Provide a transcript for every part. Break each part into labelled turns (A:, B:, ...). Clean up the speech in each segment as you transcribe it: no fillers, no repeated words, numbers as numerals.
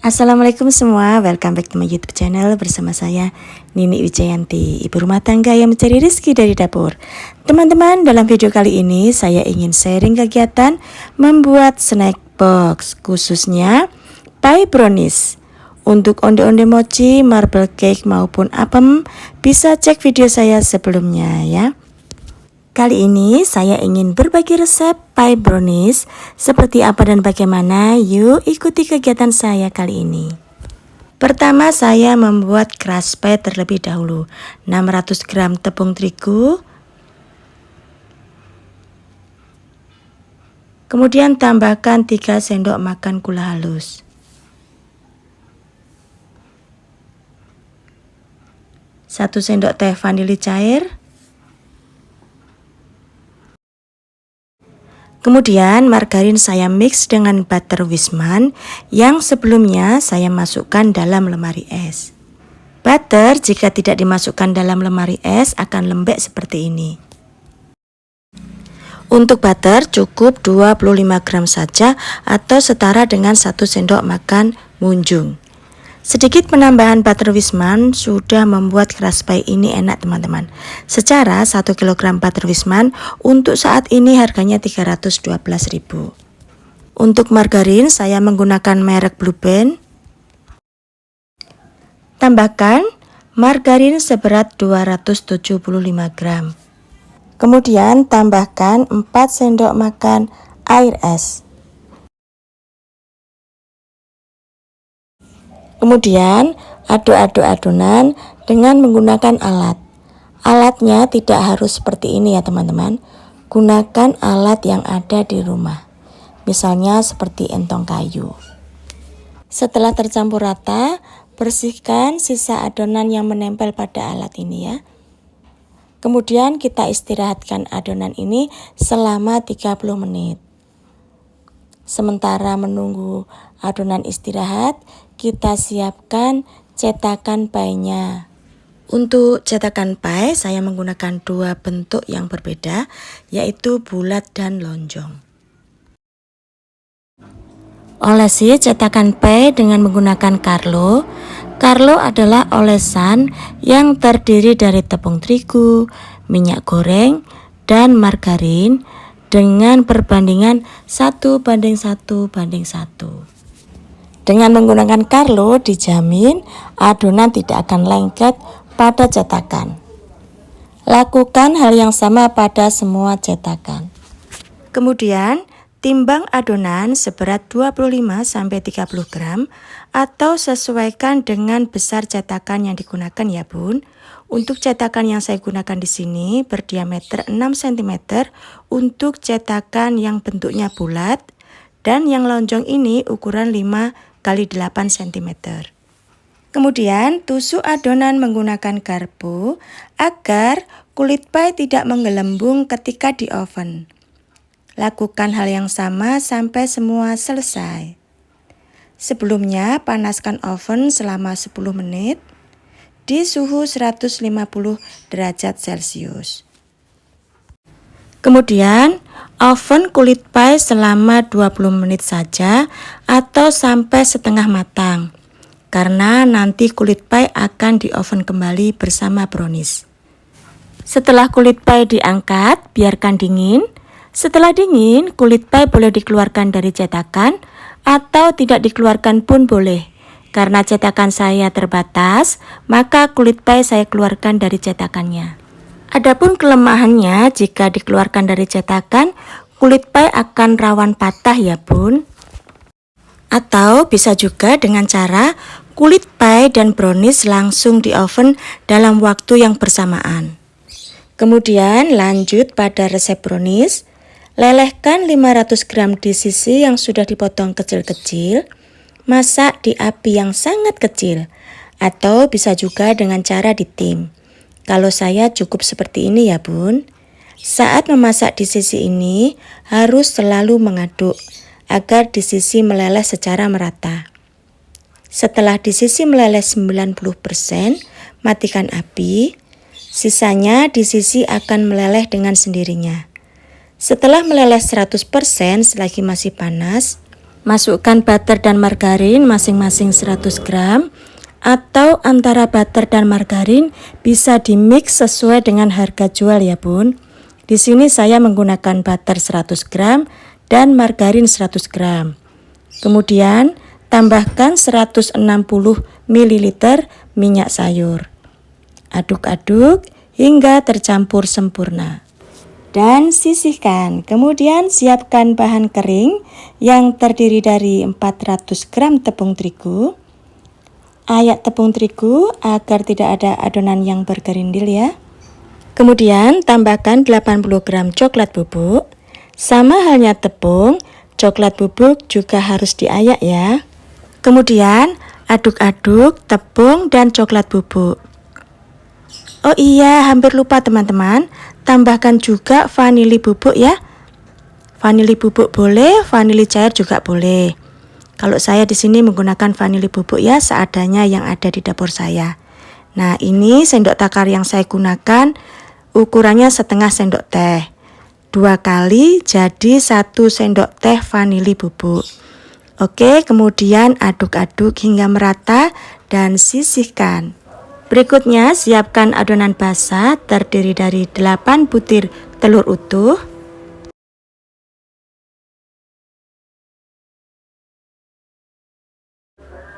A: Assalamualaikum semua, welcome back to my YouTube channel bersama saya Nini Wijayanti, ibu rumah tangga yang mencari rezeki dari dapur. Teman-teman, dalam video kali ini saya ingin sharing kegiatan membuat snack box, khususnya pie brownies. Untuk onde-onde mochi, marble cake maupun apem, bisa cek video saya sebelumnya ya. Kali ini saya ingin berbagi resep pie brownies. Seperti apa dan bagaimana? Yuk ikuti kegiatan saya kali ini. Pertama saya membuat crush pie terlebih dahulu. 600 gram tepung terigu. Kemudian tambahkan 3 sendok makan gula halus. Satu sendok teh vanili cair. Kemudian margarin saya mix dengan butter Wisman yang sebelumnya saya masukkan dalam lemari es. Butter jika tidak dimasukkan dalam lemari es akan lembek seperti ini. Untuk butter cukup 25 gram saja atau setara dengan 1 sendok makan munjung. Sedikit penambahan butter Wisman sudah membuat crush pie ini enak teman-teman. Secara 1 kg butter Wisman untuk saat ini harganya 312.000. Untuk margarin saya menggunakan merek Blue Band. Tambahkan margarin seberat 275 gram. Kemudian tambahkan 4 sendok makan air es. Kemudian aduk-aduk adonan dengan menggunakan alat. Alatnya tidak harus seperti ini ya teman-teman. Gunakan alat yang ada di rumah. Misalnya seperti entong kayu. Setelah tercampur rata, bersihkan sisa adonan yang menempel pada alat ini ya. Kemudian kita istirahatkan adonan ini selama 30 menit. Sementara menunggu adonan istirahat, kita siapkan cetakan pie-nya. Untuk cetakan pie saya menggunakan dua bentuk yang berbeda, yaitu bulat dan lonjong. Olesi cetakan pie dengan menggunakan Carlo. Carlo adalah olesan yang terdiri dari tepung terigu, minyak goreng, dan margarin dengan perbandingan 1:1:1. Dengan menggunakan Carlo dijamin adonan tidak akan lengket pada cetakan. Lakukan hal yang sama pada semua cetakan. Kemudian timbang adonan seberat 25-30 gram atau sesuaikan dengan besar cetakan yang digunakan ya bun. Untuk cetakan yang saya gunakan di sini berdiameter 6 cm untuk cetakan yang bentuknya bulat dan yang lonjong ini ukuran 5x8 cm. Kemudian tusuk adonan menggunakan garpu agar kulit pie tidak menggelembung ketika di oven. Lakukan hal yang sama sampai semua selesai. Sebelumnya panaskan oven selama 10 menit di suhu 150 derajat Celcius. Kemudian oven kulit pie selama 20 menit saja atau sampai setengah matang. Karena nanti kulit pie akan di oven kembali bersama brownies. Setelah kulit pie diangkat, biarkan dingin. Setelah dingin, kulit pie boleh dikeluarkan dari cetakan atau tidak dikeluarkan pun boleh. Karena cetakan saya terbatas, maka kulit pie saya keluarkan dari cetakannya. Adapun kelemahannya, jika dikeluarkan dari cetakan, kulit pie akan rawan patah ya bun. Atau bisa juga dengan cara kulit pie dan brownies langsung di oven dalam waktu yang bersamaan. Kemudian lanjut pada resep brownies. Lelehkan 500 gram di sisi yang sudah dipotong kecil-kecil. Masak di api yang sangat kecil atau bisa juga dengan cara ditim. Kalau saya cukup seperti ini ya bun. Saat memasak di sisi ini harus selalu mengaduk agar di sisi meleleh secara merata. Setelah di sisi meleleh 90%, matikan api. Sisanya di sisi akan meleleh dengan sendirinya. Setelah meleleh 100% selagi masih panas, Masukkan butter dan margarin masing-masing 100 gram atau antara butter dan margarin bisa dimix sesuai dengan harga jual ya Bun. Di sini saya menggunakan butter 100 gram dan margarin 100 gram. Kemudian tambahkan 160 ml minyak sayur. Aduk-aduk hingga tercampur sempurna. Dan sisihkan. Kemudian siapkan bahan kering yang terdiri dari 400 gram tepung terigu. Ayak tepung terigu agar tidak ada adonan yang bergerindil ya. Kemudian tambahkan 80 gram coklat bubuk. Sama halnya tepung, coklat bubuk juga harus diayak ya. Kemudian aduk-aduk tepung dan coklat bubuk. Oh iya, hampir lupa teman-teman, tambahkan juga vanili bubuk ya. Vanili bubuk boleh, vanili cair juga boleh. Kalau saya di sini menggunakan vanili bubuk ya, seadanya yang ada di dapur saya. Nah, ini sendok takar yang saya gunakan ukurannya setengah sendok teh. 2 kali jadi 1 sendok teh vanili bubuk. Oke, kemudian aduk-aduk hingga merata dan sisihkan. Berikutnya siapkan adonan basah terdiri dari 8 butir telur utuh.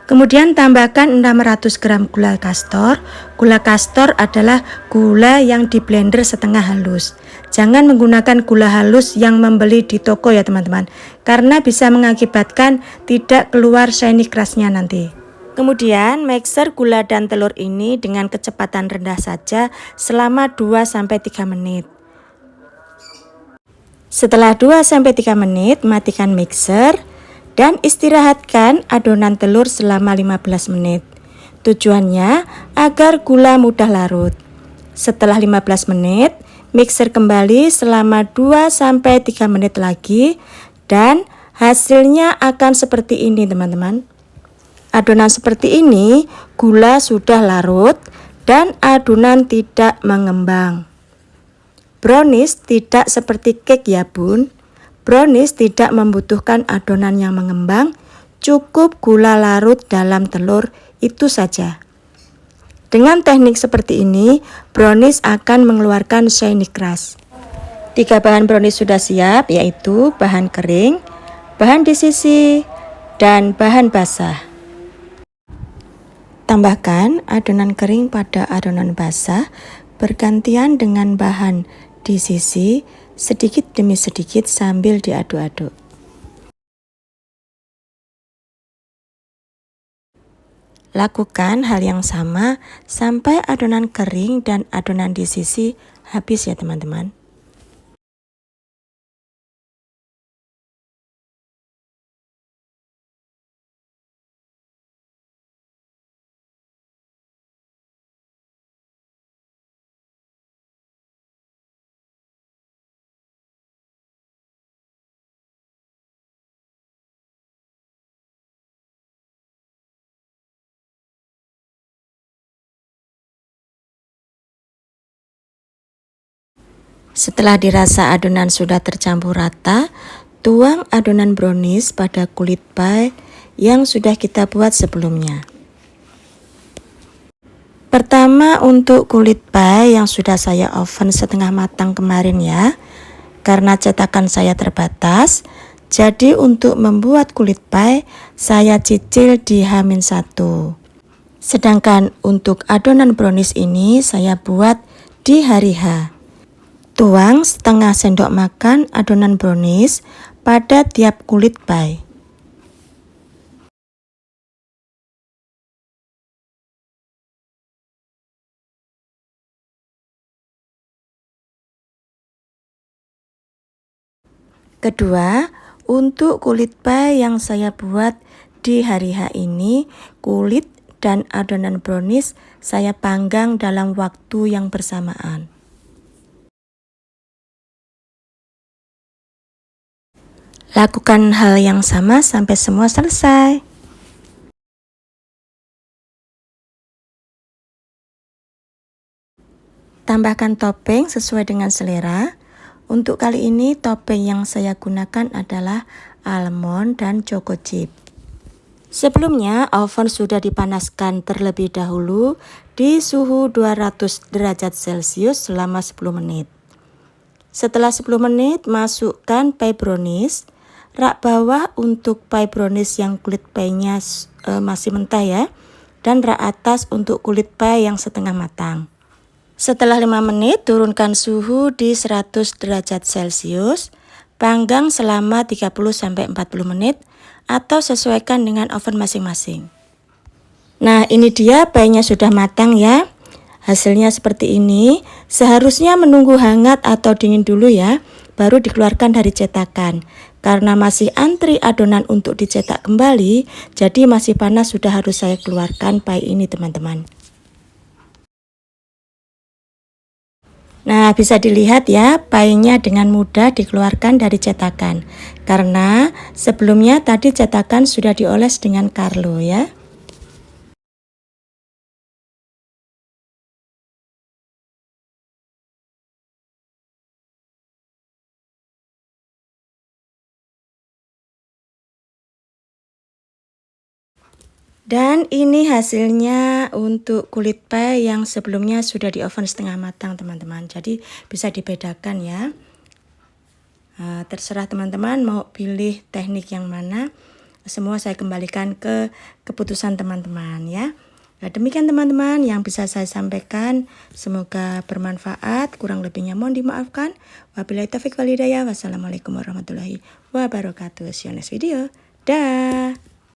A: Kemudian tambahkan 600 gram gula kastor. Gula kastor adalah gula yang di blender setengah halus. Jangan menggunakan gula halus yang membeli di toko ya teman-teman, karena bisa mengakibatkan tidak keluar shiny crust-nya nanti. Kemudian mixer gula dan telur ini dengan kecepatan rendah saja selama 2-3 menit. Setelah 2-3 menit, matikan mixer dan istirahatkan adonan telur selama 15 menit. Tujuannya agar gula mudah larut. Setelah 15 menit, mixer kembali selama 2-3 menit lagi dan hasilnya akan seperti ini teman-teman. Adonan seperti ini, gula sudah larut dan adonan tidak mengembang. Brownies tidak seperti cake ya Bun. Brownies tidak membutuhkan adonan yang mengembang, cukup gula larut dalam telur itu saja. Dengan teknik seperti ini, brownies akan mengeluarkan shiny crust. 3 bahan brownies sudah siap, yaitu bahan kering, bahan di sisi, dan bahan basah. Tambahkan adonan kering pada adonan basah bergantian dengan bahan di sisi sedikit demi sedikit sambil diaduk-aduk. Lakukan hal yang sama sampai adonan kering dan adonan di sisi habis ya teman-teman. Setelah dirasa adonan sudah tercampur rata, tuang adonan brownies pada kulit pie yang sudah kita buat sebelumnya. Pertama untuk kulit pie yang sudah saya oven setengah matang kemarin ya. Karena cetakan saya terbatas, jadi untuk membuat kulit pie saya cicil di H-1. Sedangkan untuk adonan brownies ini saya buat di hari H. Tuang setengah sendok makan adonan brownies pada tiap kulit pie. Kedua, untuk kulit pie yang saya buat di hari H ini, kulit dan adonan brownies saya panggang dalam waktu yang bersamaan. Lakukan hal yang sama sampai semua selesai. Tambahkan topping sesuai dengan selera. Untuk kali ini topping yang saya gunakan adalah almond, dan choco chip. Sebelumnya oven sudah dipanaskan terlebih dahulu di suhu 200 derajat Celcius selama 10 menit. Setelah 10 menit, masukkan pie brownies. Rak bawah untuk pie brownies yang kulit pie-nya masih mentah ya. Dan rak atas untuk kulit pie yang setengah matang. Setelah 5 menit, turunkan suhu di 100 derajat Celcius. Panggang selama 30-40 menit atau sesuaikan dengan oven masing-masing. Nah, ini dia pie-nya sudah matang ya. Hasilnya seperti ini. Seharusnya menunggu hangat atau dingin dulu ya, baru dikeluarkan dari cetakan. Karena masih antri adonan untuk dicetak kembali, jadi masih panas sudah harus saya keluarkan pie ini teman-teman. Nah, bisa dilihat ya, pie-nya dengan mudah dikeluarkan dari cetakan. Karena sebelumnya tadi cetakan sudah dioles dengan Carlo ya. Dan ini hasilnya untuk kulit pie yang sebelumnya sudah di oven setengah matang teman-teman. Jadi bisa dibedakan ya. Terserah teman-teman mau pilih teknik yang mana. Semua saya kembalikan ke keputusan teman-teman ya. Nah, demikian teman-teman yang bisa saya sampaikan. Semoga bermanfaat. Kurang lebihnya mohon dimaafkan. Wabillahi taufiq wal hidayah. Wassalamualaikum warahmatullahi wabarakatuh. See you next video. Dah.